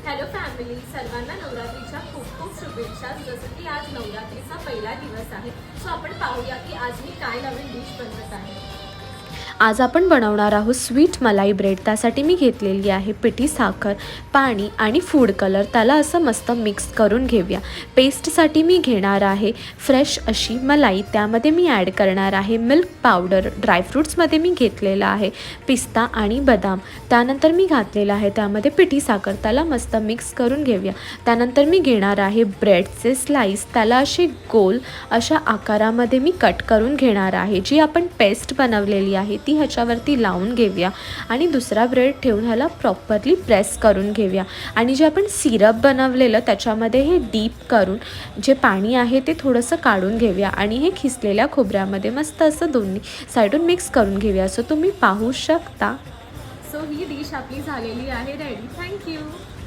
Hello family, सर्वांना नवरात्रीच्या खूप खूप शुभेच्छा। जसं की आज नवरात्रीचा पहिला दिवस आहे, सो आपण पाहूया की आज मी काय नवीन डिश बनवत आहे। आज आपण बनवणार आहोत स्वीट मलाई ब्रेड। त्यासाठी मी घेतलेली आहे पिठी साखर, पाणी आणि फूड कलर। त्याला असं मस्त मिक्स करून घेऊया। पेस्टसाठी मी घेणार आहे फ्रेश अशी मलाई, त्यामध्ये मी ॲड करणार आहे मिल्क पावडर। ड्रायफ्रूट्समध्ये मी घेतलेला आहे पिस्ता आणि बदाम। त्यानंतर मी घातलेला आहे त्यामध्ये पिठी साखर। त्याला मस्त मिक्स करून घेऊया। त्यानंतर मी घेणार आहे ब्रेडचे स्लाइस। त्याला असे गोल अशा आकारामध्ये मी कट करून घेणार आहे। जी आपण पेस्ट बनवलेली आहे ती ह्याच्यावरती लावून घेऊया आणि दुसरा ब्रेड ठेवून ह्याला प्रॉपरली प्रेस करून घेऊया। आणि जे आपण सिरप बनवलेलं त्याच्यामध्ये हे डीप करून जे पाणी आहे ते थोडंसं काढून घेऊया आणि हे खिसलेल्या खोबऱ्यामध्ये मस्त असं दोन्ही साईडून मिक्स करून घेऊया। सो तुम्ही पाहू शकता। सो ही डिश आपली झालेली आहे रेडी। थँक्यू।